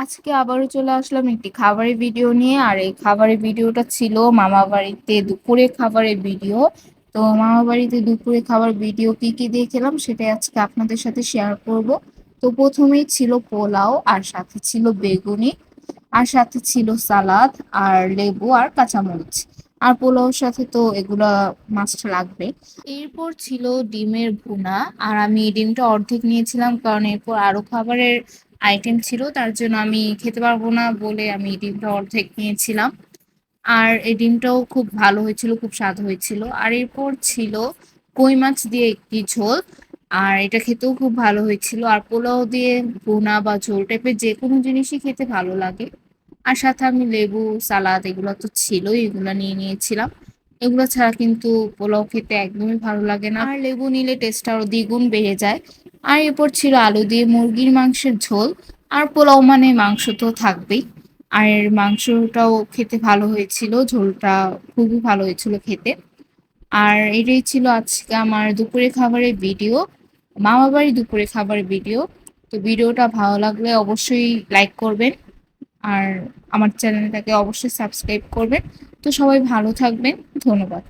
আজকে আবারও চলে আসলাম একটি খাবারের ভিডিও নিয়ে। আর এই খাবারের ভিডিওটা ছিল মামা বাড়িতে দুপুরে খাবারের ভিডিও। তো মামা বাড়িতে দুপুরে খাবার ভিডিও কি কি দিয়ে খেলাম সেটাই আজকে আপনাদের সাথে শেয়ার করব। তো প্রথমেই ছিল পোলাও, আর সাথে ছিল বেগুনি, আর সাথে ছিল সালাদ, আর লেবু আর কাঁচামরিচ। আর পোলাওর সাথে তো এগুলা মাস্ট লাগবে। এরপর ছিল ডিমের ভুনা। আর আমি ডিমটা অর্ধেক নিয়েছিলাম, কারণ এরপর আরো খাবারের আইটেম ছিল, তার জন্য আমি খেতে পারবো না বলে আমি ডিমটা অর্ধেক নিয়েছিলাম। আর এই ডিমটাও খুব ভালো হয়েছিল, খুব স্বাদ হয়েছিল। আর এরপর ছিল কই মাছ দিয়ে একটি ঝোল, আর এটা খেতেও খুব ভালো হয়েছিল। আর পোলাও দিয়ে ভুনা বা ঝোল টাইপের যে কোনো জিনিসই খেতে ভালো লাগে। আর সাথে আমি লেবু, সালাদ এগুলো তো ছিলই, এগুলো নিয়ে নিয়েছিলাম। এগুলো ছাড়া কিন্তু পোলাও খেতে একদমই ভালো লাগে না, আর লেবু নিলে টেস্টটা আরো দ্বিগুণ বেড়ে যায়। আর এরপর ছিল আলু দিয়ে মুরগির মাংসের ঝোল। আর পোলাও মানে মাংস তো থাকবেই। আর মাংসটাও খেতে ভালো হয়েছিল, ঝোলটা খুবই ভালো হয়েছিল খেতে। আর এটাই ছিল আজকে আমার দুপুরে খাবারের ভিডিও, মামা বাড়ি দুপুরে খাবারের ভিডিও। তো ভিডিওটা ভালো লাগলে অবশ্যই লাইক করবেন, আর আমার চ্যানেলটাকে অবশ্যই সাবস্ক্রাইব করবেন। তো সবাই ভালো থাকবেন, ধন্যবাদ।